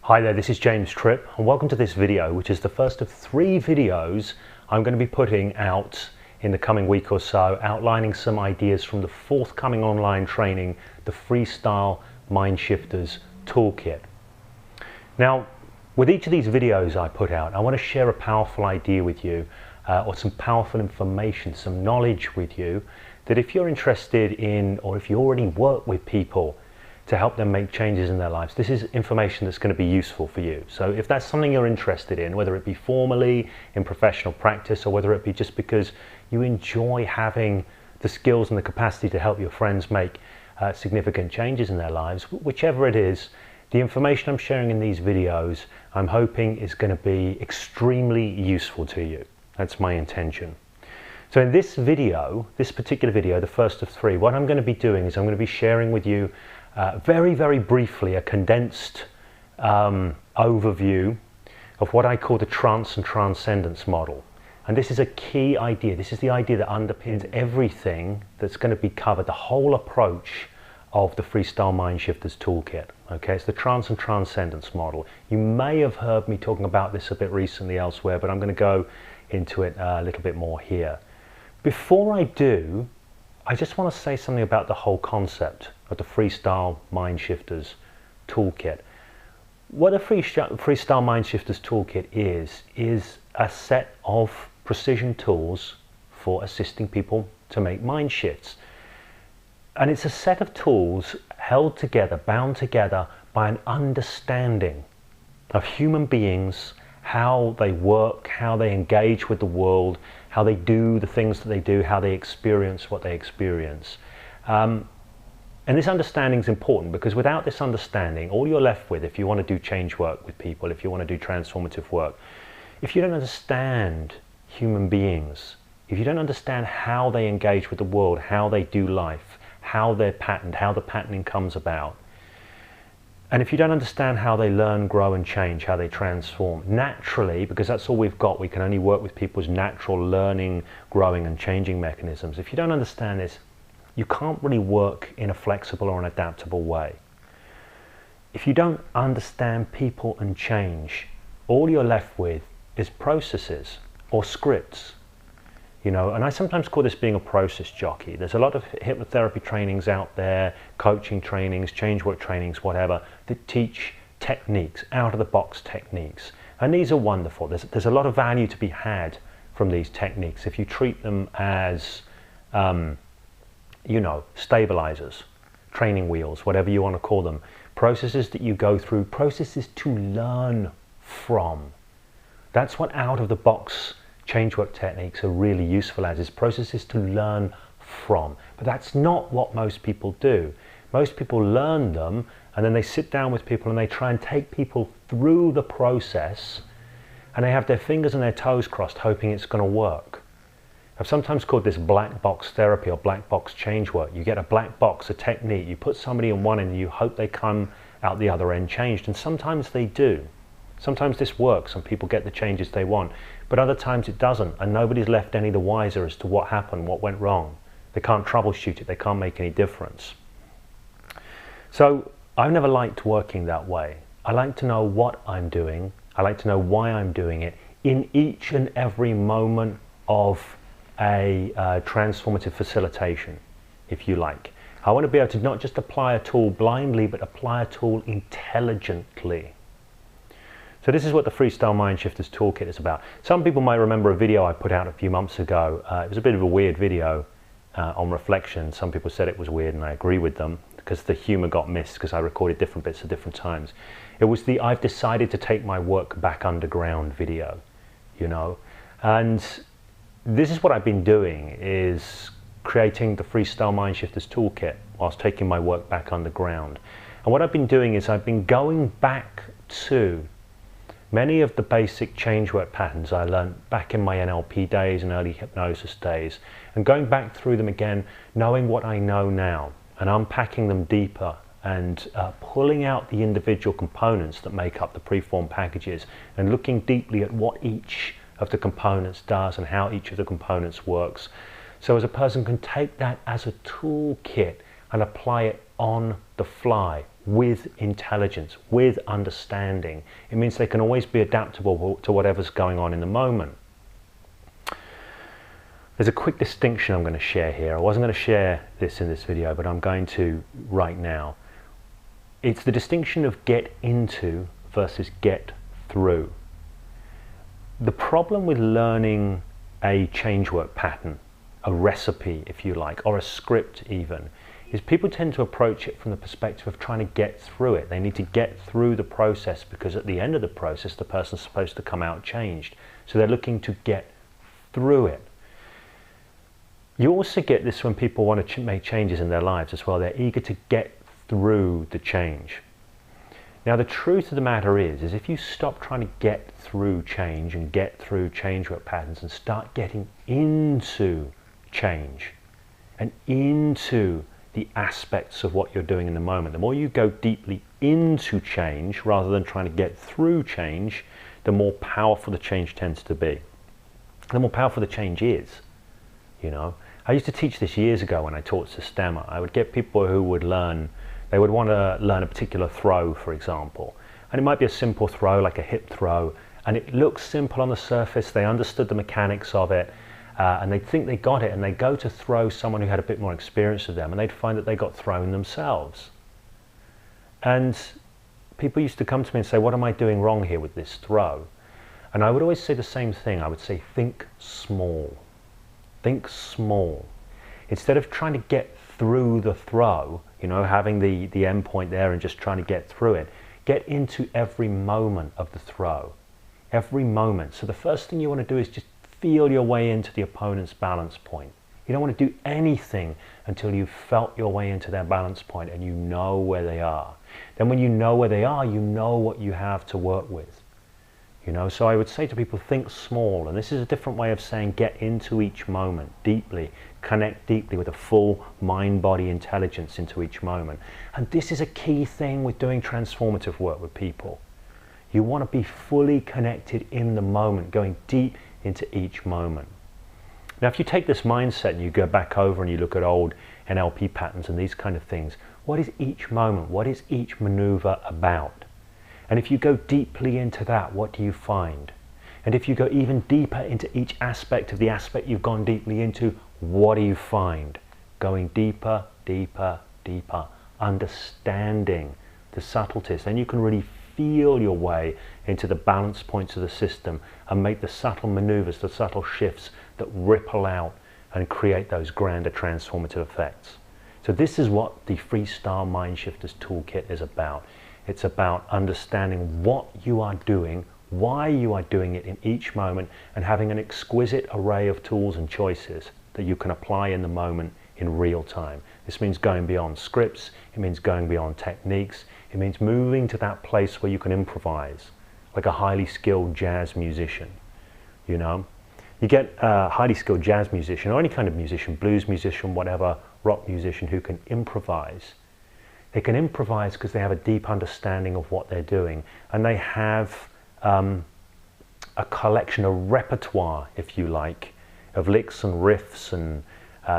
Hi there, this is Tripp, and welcome to this video, which is the first of 3 videos I'm going to be putting out in the coming week or so, outlining some ideas from the forthcoming online training, the Freestyle Mindshifters Toolkit. Now, with each of these videos I put out, I want to share a powerful idea with you, or some powerful information, some knowledge with you, that if you're interested in, or if you already work with people to help them make changes in their lives, this is information that's going to be useful for you. So if that's something you're interested in, whether it be formally in professional practice or whether it be just because you enjoy having the skills and the capacity to help your friends make significant changes in their lives, whichever it is, the information I'm sharing in these videos, I'm hoping is going to be extremely useful to you. That's my intention. So in this video, this particular video, the first of 3, what I'm going to be doing is I'm going to be sharing with you very, very briefly a condensed overview of what I call the Trance and Transcendence model. And this is a key idea. This is the idea that underpins everything that's going to be covered, the whole approach of the Freestyle Mindshifters Toolkit. Okay, it's the Trance and Transcendence model. You may have heard me talking about this a bit recently elsewhere, but I'm going to go into it a little bit more here. Before I do, I just want to say something about the whole concept of the Freestyle Mindshifters Toolkit. What a Freestyle Mindshifters Toolkit is a set of precision tools for assisting people to make mind shifts. And it's a set of tools held together, bound together by an understanding of human beings, how they work, how they engage with the world, how they do the things that they do, how they experience what they experience. And this understanding is important because without this understanding, all you're left with, if you want to do change work with people, if you want to do transformative work, if you don't understand human beings, if you don't understand how they engage with the world, how they do life, how they're patterned, how the patterning comes about, and if you don't understand how they learn, grow and change, how they transform, naturally, because that's all we've got, we can only work with people's natural learning, growing and changing mechanisms. If you don't understand this, you can't really work in a flexible or an adaptable way. If you don't understand people and change, all you're left with is processes or scripts. You know, and I sometimes call this being a process jockey. There's a lot of hypnotherapy trainings out there, coaching trainings, change work trainings, whatever, that teach techniques, out-of-the-box techniques. And these are wonderful. There's a lot of value to be had from these techniques if you treat them as, you know, stabilizers, training wheels, whatever you want to call them. Processes that you go through, processes to learn from. That's what out-of-the-box change work techniques are really useful as, is processes to learn from. But that's not what most people do. Most people learn them and then they sit down with people and they try and take people through the process and they have their fingers and their toes crossed hoping it's going to work. I've sometimes called this black box therapy or black box change work. You get a black box, a technique, you put somebody in one end and you hope they come out the other end changed, and sometimes they do. Sometimes this works and people get the changes they want, but other times it doesn't and nobody's left any the wiser as to what happened, what went wrong. They can't troubleshoot it, they can't make any difference. So I've never liked working that way. I like to know what I'm doing, I like to know why I'm doing it in each and every moment of a transformative facilitation, if you like. I want to be able to not just apply a tool blindly, but apply a tool intelligently. So this is what the Freestyle Mindshifters Toolkit is about. Some people might remember a video I put out a few months ago. It was a bit of a weird video on reflection. Some people said it was weird and I agree with them because the humor got missed because I recorded different bits at different times. It was the I've decided to take my work back underground video, you know. And this is what I've been doing, is creating the Freestyle Mindshifters Toolkit whilst taking my work back underground. And what I've been doing is I've been going back to many of the basic change work patterns I learned back in my NLP days and early hypnosis days, and going back through them again, knowing what I know now, and unpacking them deeper, and pulling out the individual components that make up the preformed packages, and looking deeply at what each of the components does and how each of the components works. So as a person can take that as a toolkit and apply it on the fly, with intelligence, with understanding. It means they can always be adaptable to whatever's going on in the moment. There's a quick distinction I'm going to share here. I wasn't going to share this in this video, but I'm going to right now. It's the distinction of get into versus get through. The problem with learning a changework pattern, a recipe if you like, or a script even, is people tend to approach it from the perspective of trying to get through it. They need to get through the process because at the end of the process the person's supposed to come out changed. So they're looking to get through it. You also get this when people want to make changes in their lives as well. They're eager to get through the change. Now the truth of the matter is if you stop trying to get through change and get through changework patterns and start getting into change and into the aspects of what you're doing in the moment, the more you go deeply into change rather than trying to get through change, the more powerful the change tends to be. The more powerful the change is, you know. I used to teach this years ago when I taught Systema. I would get people who would learn, they would want to learn a particular throw, for example. And it might be a simple throw, like a hip throw, and it looks simple on the surface. They understood the mechanics of it, and they'd think they got it, and they'd go to throw someone who had a bit more experience with them, and they'd find that they got thrown themselves. And people used to come to me and say, what am I doing wrong here with this throw? And I would always say the same thing. I would say, think small. Think small. Instead of trying to get through the throw, you know, having the end point there and just trying to get through it, get into every moment of the throw. Every moment. So the first thing you want to do is just feel your way into the opponent's balance point. You don't want to do anything until you've felt your way into their balance point and you know where they are. Then when you know where they are, you know what you have to work with. You know, so I would say to people, think small, and this is a different way of saying get into each moment deeply, connect deeply with a full mind-body intelligence into each moment. And this is a key thing with doing transformative work with people. You want to be fully connected in the moment, going deep into each moment. Now, if you take this mindset and you go back over and you look at old NLP patterns and these kind of things, what is each moment? What is each maneuver about? And if you go deeply into that, what do you find? And if you go even deeper into each aspect of the aspect you've gone deeply into, what do you find? Going deeper, deeper, deeper, understanding the subtleties. Then you can really feel your way into the balance points of the system and make the subtle maneuvers, the subtle shifts that ripple out and create those grander transformative effects. So this is what the Freestyle Mindshifters Toolkit is about. It's about understanding what you are doing, why you are doing it in each moment, and having an exquisite array of tools and choices that you can apply in the moment in real time. This means going beyond scripts, it means going beyond techniques, it means moving to that place where you can improvise, like a highly skilled jazz musician, you know. You get a highly skilled jazz musician, or any kind of musician, blues musician, whatever, rock musician, who can improvise. They can improvise because they have a deep understanding of what they're doing, and they have a collection, a repertoire, if you like, of licks and riffs and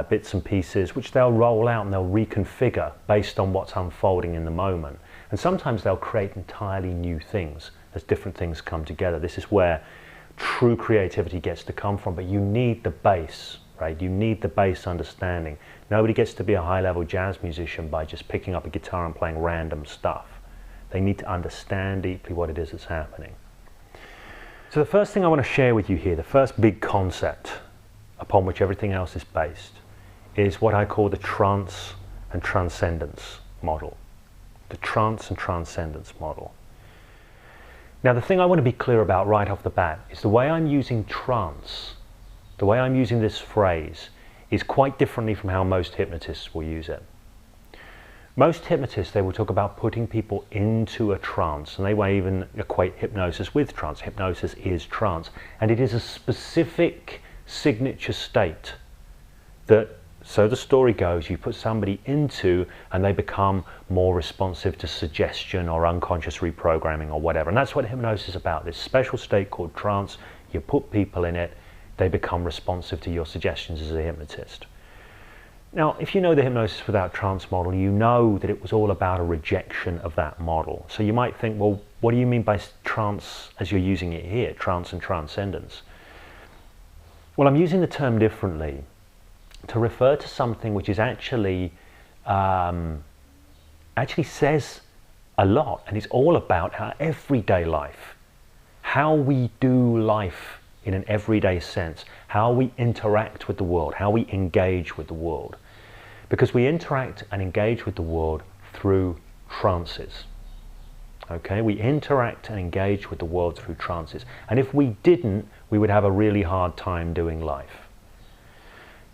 bits and pieces, which they'll roll out and they'll reconfigure based on what's unfolding in the moment. And sometimes they'll create entirely new things as different things come together. This is where true creativity gets to come from, but you need the base, right? You need the base understanding. Nobody gets to be a high-level jazz musician by just picking up a guitar and playing random stuff. They need to understand deeply what it is that's happening. So the first thing I want to share with you here, the first big concept upon which everything else is based, is what I call the Trance and Transcendence model. The Trance and Transcendence model. Now, the thing I want to be clear about right off the bat is the way I'm using trance, the way I'm using this phrase, is quite differently from how most hypnotists will use it. Most hypnotists, they will talk about putting people into a trance, and they will even equate hypnosis with trance. Hypnosis is trance, and it is a specific signature state that, so the story goes, you put somebody into and they become more responsive to suggestion or unconscious reprogramming or whatever. And that's what hypnosis is about, this special state called trance. You put people in it, they become responsive to your suggestions as a hypnotist. Now, if you know the Hypnosis Without Trance model, you know that it was all about a rejection of that model. So you might think, well, what do you mean by trance as you're using it here, trance and transcendence? Well, I'm using the term differently to refer to something which is actually says a lot, and it's all about our everyday life, how we do life in an everyday sense, how we interact with the world, how we engage with the world. Because we interact and engage with the world through trances. Okay, we interact and engage with the world through trances. And if we didn't, we would have a really hard time doing life.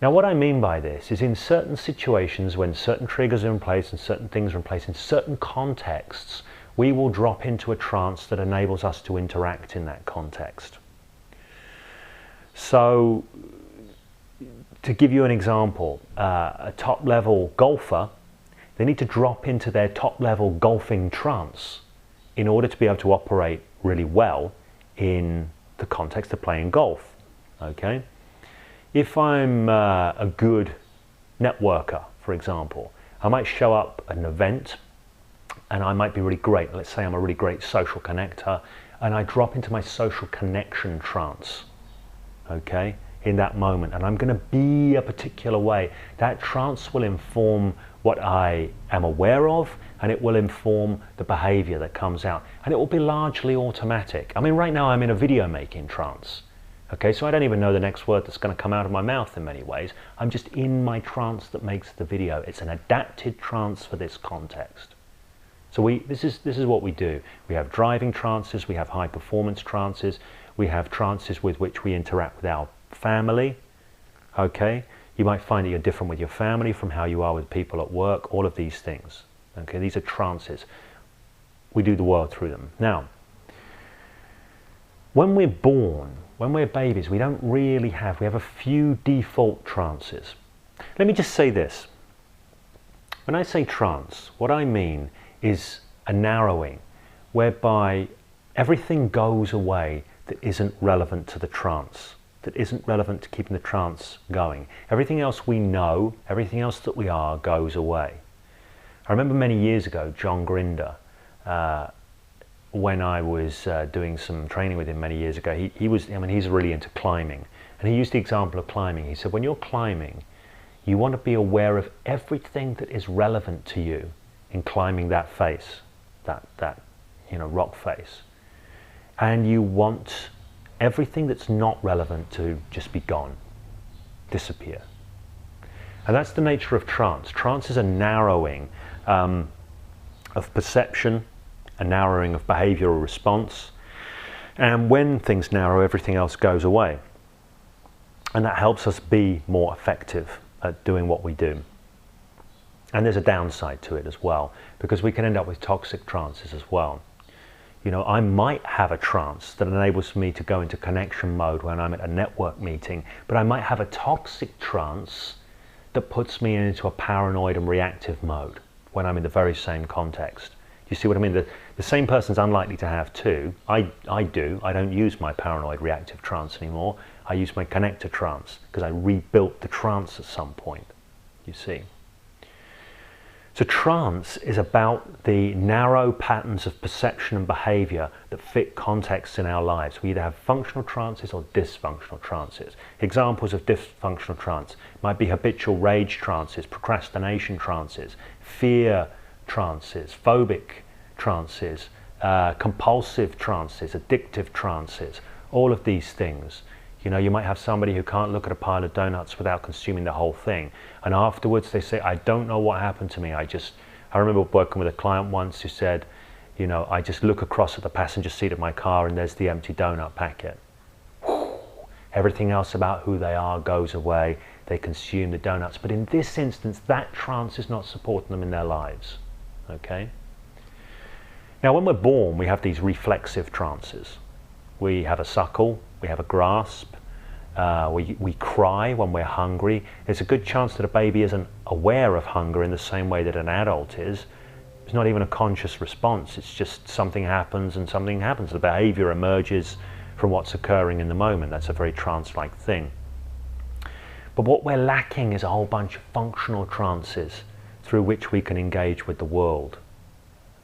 Now, what I mean by this is in certain situations when certain triggers are in place and certain things are in place, in certain contexts, we will drop into a trance that enables us to interact in that context. So, to give you an example, a top-level golfer, they need to drop into their top-level golfing trance in order to be able to operate really well in the context of playing golf. Okay? If I'm a good networker, for example, I might show up at an event and I might be really great. Let's say I'm a really great social connector and I drop into my social connection trance, okay, in that moment, and I'm going to be a particular way. That trance will inform what I am aware of, and it will inform the behavior that comes out, and it will be largely automatic. I mean, right now I'm in a video making trance. Okay, so I don't even know the next word that's going to come out of my mouth in many ways. I'm just in my trance that makes the video. It's an adapted trance for this context. So this is what we do. We have driving trances, we have high performance trances, we have trances with which we interact with our family. Okay, you might find that you're different with your family from how you are with people at work, all of these things. Okay, these are trances. We do the world through them. Now, when we're born, when we're babies, we have a few default trances. Let me just say this. When I say trance, what I mean is a narrowing whereby everything goes away that isn't relevant to the trance, that isn't relevant to keeping the trance going. Everything else we know, everything else that we are, goes away. I remember many years ago, John Grinder, when I was doing some training with him many years ago, he's really into climbing, and he used the example of climbing. He said, when you're climbing, you want to be aware of everything that is relevant to you in climbing that face, that rock face, and you want everything that's not relevant to just be gone, disappear. And that's the nature of trance. Trance is a narrowing of perception, a narrowing of behavioral response, and when things narrow, everything else goes away, and that helps us be more effective at doing what we do. And there's a downside to it as well, because we can end up with toxic trances as well. I might have a trance that enables me to go into connection mode when I'm at a network meeting, but I might have a toxic trance that puts me into a paranoid and reactive mode when I'm in the very same context. You see what I mean? The same person's unlikely to have two. I don't use my paranoid reactive trance anymore. I use my connector trance because I rebuilt the trance at some point, you see. So trance is about the narrow patterns of perception and behavior that fit contexts in our lives. We either have functional trances or dysfunctional trances. Examples of dysfunctional trance might be habitual rage trances, procrastination trances, fear trances, phobic trances, compulsive trances, addictive trances, all of these things. You might have somebody who can't look at a pile of donuts without consuming the whole thing. And afterwards they say, I don't know what happened to me. I remember working with a client once who said, I just look across at the passenger seat of my car and there's the empty donut packet. Everything else about who they are goes away. They consume the donuts. But in this instance, that trance is not supporting them in their lives. Okay? Now, when we're born, we have these reflexive trances. We have a suckle, we have a grasp, we cry when we're hungry. There's a good chance that a baby isn't aware of hunger in the same way that an adult is. It's not even a conscious response. It's just something happens and something happens. The behavior emerges from what's occurring in the moment. That's a very trance-like thing. But what we're lacking is a whole bunch of functional trances through which we can engage with the world.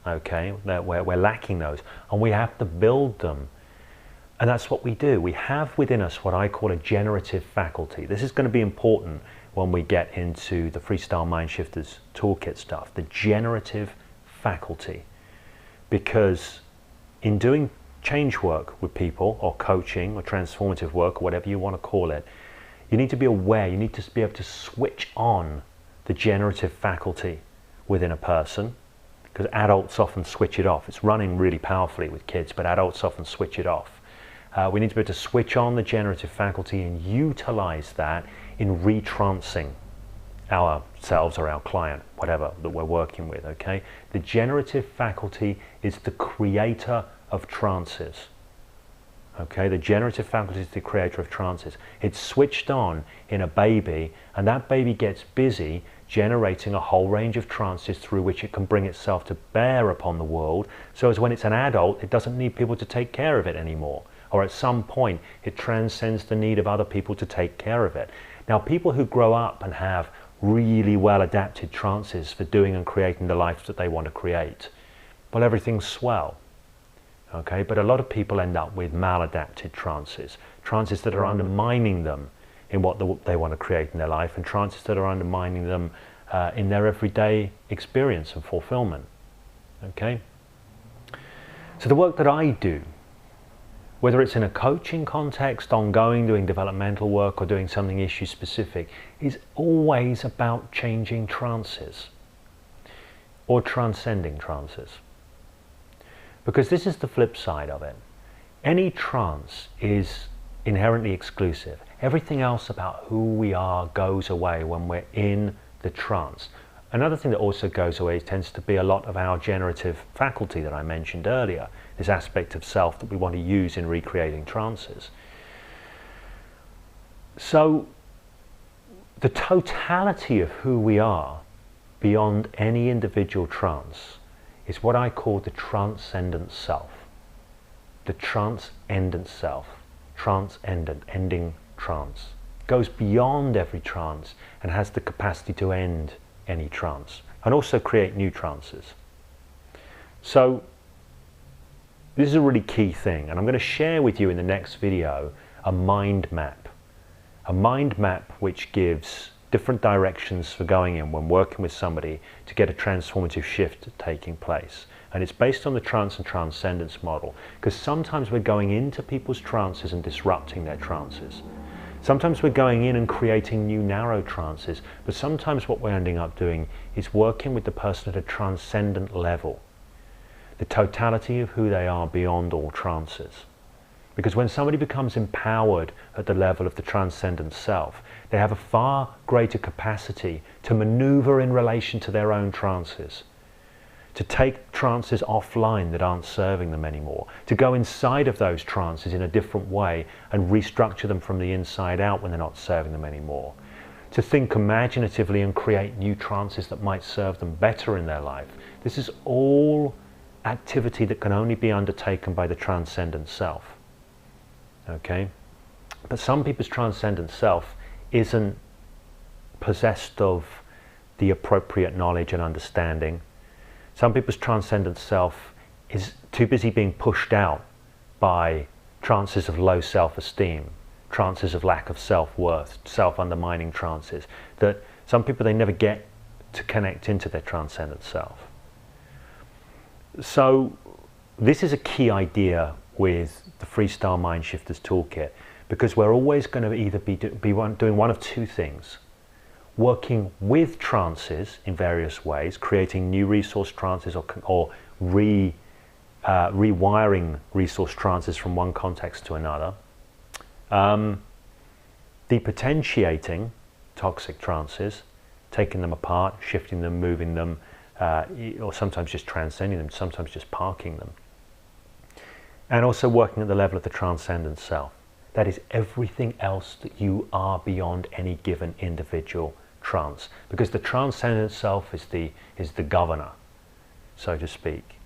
Okay, we're lacking those, and we have to build them. And that's what we do. We have within us what I call a generative faculty. This is going to be important when we get into the Freestyle Mindshifters Toolkit stuff, the generative faculty. Because in doing change work with people, or coaching, or transformative work, or whatever you want to call it, you need to be aware, you need to be able to switch on the generative faculty within a person, because adults often switch it off. It's running really powerfully with kids, but adults often switch it off. We need to be able to switch on the generative faculty and utilize that in retrancing ourselves or our client, whatever that we're working with, okay? The generative faculty is the creator of trances. Okay, the generative faculty is the creator of trances. It's switched on in a baby, and that baby gets busy generating a whole range of trances through which it can bring itself to bear upon the world, so as when it's an adult, it doesn't need people to take care of it anymore. Or at some point, it transcends the need of other people to take care of it. Now, people who grow up and have really well adapted trances for doing and creating the life that they want to create, well, everything's swell. Okay, but a lot of people end up with maladapted trances, trances that are undermining them in what they want to create in their life, and trances that are undermining them in their everyday experience and fulfillment. Okay, so the work that I do, whether it's in a coaching context, ongoing, doing developmental work, or doing something issue specific, is always about changing trances or transcending trances. Because this is the flip side of it. Any trance is inherently exclusive. Everything else about who we are goes away when we're in the trance. Another thing that also goes away tends to be a lot of our generative faculty that I mentioned earlier, this aspect of self that we want to use in recreating trances. So the totality of who we are beyond any individual trance is what I call the transcendent self. The transcendent self, transcendent, ending trance, goes beyond every trance and has the capacity to end any trance and also create new trances. So this is a really key thing, and I'm going to share with you in the next video a mind map which gives different directions for going in when working with somebody to get a transformative shift taking place. And it's based on the Trance and Transcendence model, because sometimes we're going into people's trances and disrupting their trances. Sometimes we're going in and creating new narrow trances, but sometimes what we're ending up doing is working with the person at a transcendent level, the totality of who they are beyond all trances. Because when somebody becomes empowered at the level of the transcendent self, they have a far greater capacity to maneuver in relation to their own trances, to take trances offline that aren't serving them anymore, to go inside of those trances in a different way and restructure them from the inside out when they're not serving them anymore, to think imaginatively and create new trances that might serve them better in their life. This is all activity that can only be undertaken by the transcendent self. Okay? But some people's transcendent self isn't possessed of the appropriate knowledge and understanding. Some people's transcendent self is too busy being pushed out by trances of low self-esteem, trances of lack of self-worth, self-undermining trances, that some people, they never get to connect into their transcendent self. So this is a key idea with the Freestyle Mindshifters Toolkit, because we're always going to either be doing one of two things: working with trances in various ways, creating new resource trances, or rewiring resource trances from one context to another, depotentiating toxic trances, taking them apart, shifting them, moving them, or sometimes just transcending them, sometimes just parking them. And also working at the level of the transcendent self. That is everything else that you are beyond any given individual trance. Because the transcendent self is the governor, so to speak.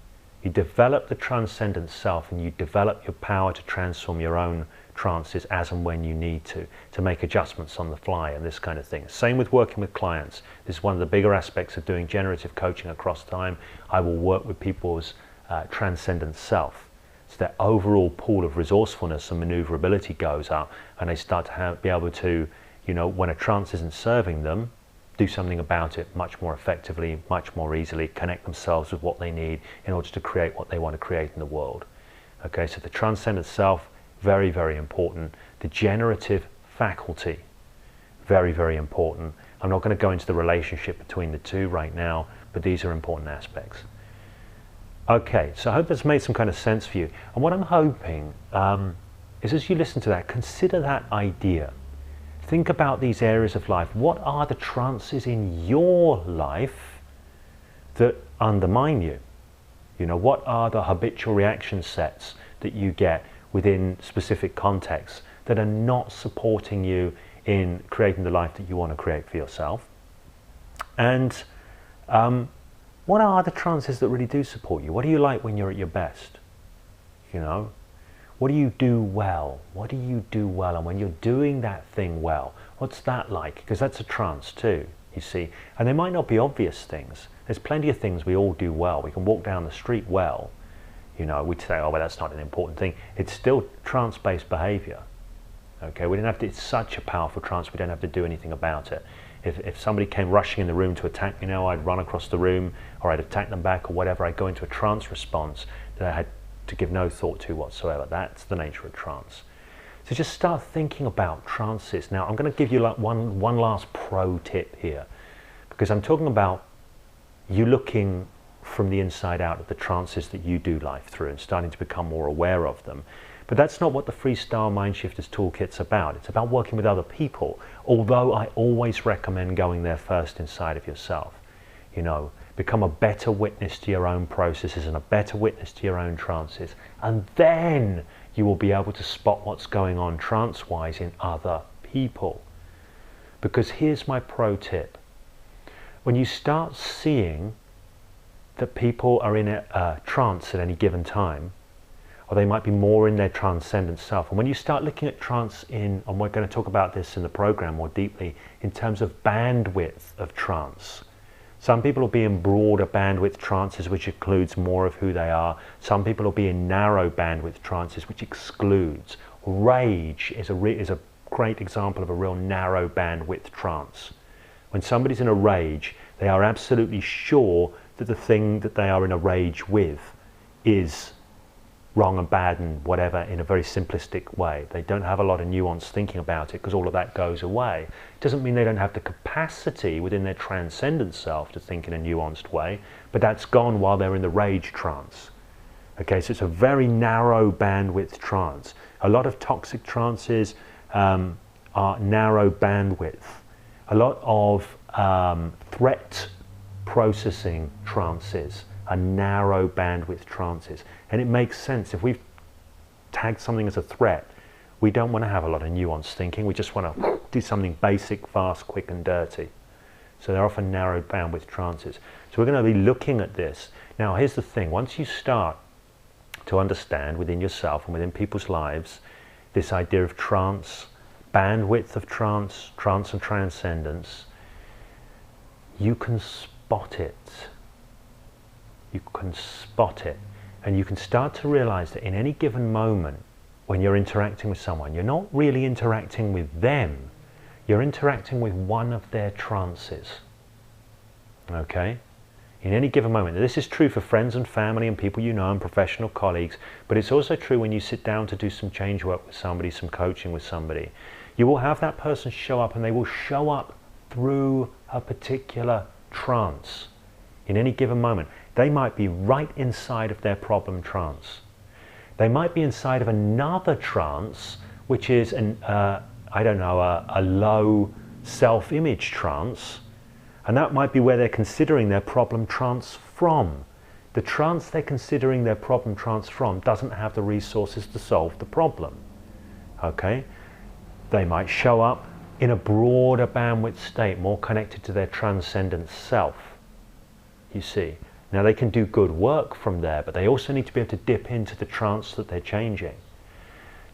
You develop the transcendent self and you develop your power to transform your own trances as and when you need to make adjustments on the fly and this kind of thing. Same with working with clients. This is one of the bigger aspects of doing generative coaching across time. I will work with people's transcendent self. So their overall pool of resourcefulness and maneuverability goes up, and they start to be able to, you know, when a trance isn't serving them, do something about it much more effectively, much more easily, connect themselves with what they need in order to create what they want to create in the world. Okay, so the transcendent self, very, very important. The generative faculty, very, very important. I'm not going to go into the relationship between the two right now, but these are important aspects. Okay, so I hope that's made some kind of sense for you. And what I'm hoping is, as you listen to that, consider that idea. Think about these areas of life. What are the trances in your life that undermine you? You know, what are the habitual reaction sets that you get within specific contexts that are not supporting you in creating the life that you want to create for yourself? And what are the trances that really do support you? What do you like when you're at your best? You know, what do you do well? What do you do well? And when you're doing that thing well, what's that like? Because that's a trance too, you see. And they might not be obvious things. There's plenty of things we all do well. We can walk down the street well. You know, we'd say, oh, well, that's not an important thing. It's still trance-based behavior. Okay, we don't have to, it's such a powerful trance, we don't have to do anything about it. If somebody came rushing in the room to attack me now, I'd run across the room, or I'd attack them back, or whatever. I'd go into a trance response that I had to give no thought to whatsoever. That's the nature of trance. So just start thinking about trances. Now, I'm going to give you like one last pro tip here, because I'm talking about you looking from the inside out at the trances that you do life through and starting to become more aware of them. But that's not what the Freestyle Mindshifters Toolkit's about. It's about working with other people, although I always recommend going there first inside of yourself. You know, become a better witness to your own processes and a better witness to your own trances, and then you will be able to spot what's going on trance-wise in other people. Because here's my pro tip. When you start seeing that people are in a trance at any given time, or they might be more in their transcendent self, and when you start looking at trance in, and we're going to talk about this in the program more deeply, in terms of bandwidth of trance. Some people will be in broader bandwidth trances, which includes more of who they are. Some people will be in narrow bandwidth trances, which excludes. Rage is a great example of a real narrow bandwidth trance. When somebody's in a rage, they are absolutely sure that the thing that they are in a rage with is wrong and bad and whatever, in a very simplistic way. They don't have a lot of nuance thinking about it, because all of that goes away. It doesn't mean they don't have the capacity within their transcendent self to think in a nuanced way, but that's gone while they're in the rage trance. Okay, so it's a very narrow bandwidth trance. A lot of toxic trances are narrow bandwidth. A lot of threat processing trances are narrow bandwidth trances. And it makes sense. If we've tagged something as a threat, we don't want to have a lot of nuanced thinking. We just want to do something basic, fast, quick and dirty. So they're often narrow bandwidth trances. So we're going to be looking at this. Now here's the thing. Once you start to understand within yourself and within people's lives this idea of trance, bandwidth of trance, trance and transcendence, you can spot it. You can spot it, and you can start to realize that in any given moment when you're interacting with someone, you're not really interacting with them, you're interacting with one of their trances. Okay? In any given moment. This is true for friends and family and people you know and professional colleagues, but it's also true when you sit down to do some change work with somebody, some coaching with somebody. You will have that person show up, and they will show up through a particular trance. In any given moment, they might be right inside of their problem trance. They might be inside of another trance, which is a low self-image trance, and that might be where they're considering their problem trance from. The trance they're considering their problem trance from doesn't have the resources to solve the problem. Okay? They might show up in a broader bandwidth state, more connected to their transcendent self. You see. Now they can do good work from there, but they also need to be able to dip into the trance that they're changing.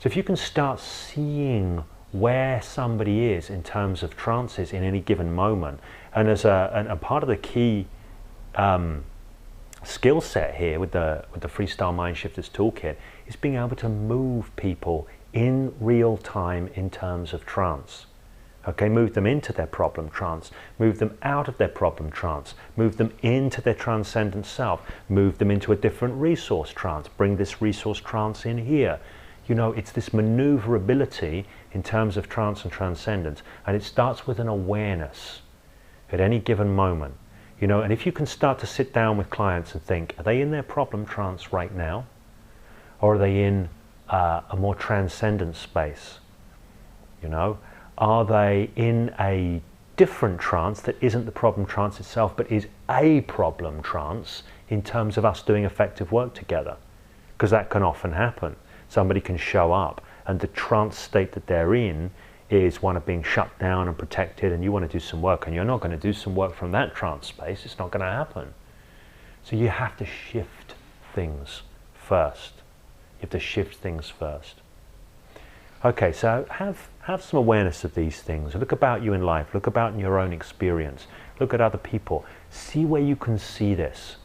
So if you can start seeing where somebody is in terms of trances in any given moment, and as a part of the key skill set here with the Freestyle Mindshifters Toolkit is being able to move people in real time in terms of trance. Okay, move them into their problem trance, move them out of their problem trance, move them into their transcendent self, move them into a different resource trance, bring this resource trance in here. You know, it's this maneuverability in terms of trance and transcendence, and it starts with an awareness at any given moment. You know, and if you can start to sit down with clients and think, are they in their problem trance right now? Or are they in a more transcendent space? You know, are they in a different trance that isn't the problem trance itself, but is a problem trance in terms of us doing effective work together? Because that can often happen. Somebody can show up and the trance state that they're in is one of being shut down and protected, and you want to do some work and you're not going to do some work from that trance space. It's not going to happen. So you have to shift things first. You have to shift things first. Okay, so have some awareness of these things. Look about you in life. Look about in your own experience. Look at other people. See where you can see this.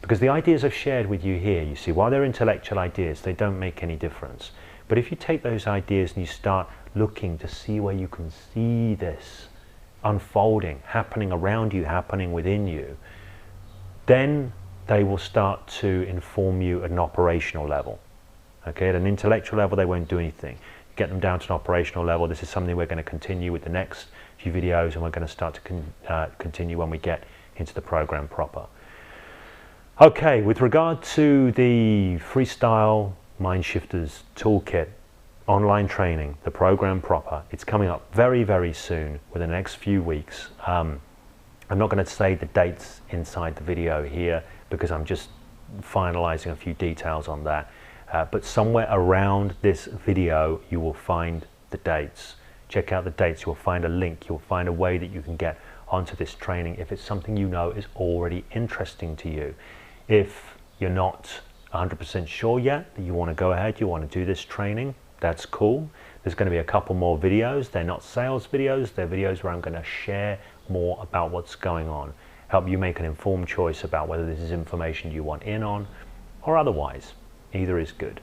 Because the ideas I've shared with you here, you see, while they're intellectual ideas, they don't make any difference. But if you take those ideas and you start looking to see where you can see this unfolding, happening around you, happening within you, then they will start to inform you at an operational level. Okay, at an intellectual level, they won't do anything. Get them down to an operational level. This is something we're going to continue with the next few videos, and we're going to start to continue when we get into the program proper. Okay, with regard to the Freestyle Mindshifters Toolkit online training, the program proper, it's coming up very, very soon, within the next few weeks. I'm not going to say the dates inside the video here because I'm just finalizing a few details on that. But somewhere around this video, you will find the dates. Check out the dates. You'll find a link. You'll find a way that you can get onto this training if it's something you know is already interesting to you. If you're not 100% sure yet that you want to go ahead, you want to do this training, that's cool. There's going to be a couple more videos. They're not sales videos. They're videos where I'm going to share more about what's going on, help you make an informed choice about whether this is information you want in on or otherwise. Either is good.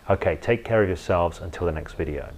Okay, take care of yourselves until the next video.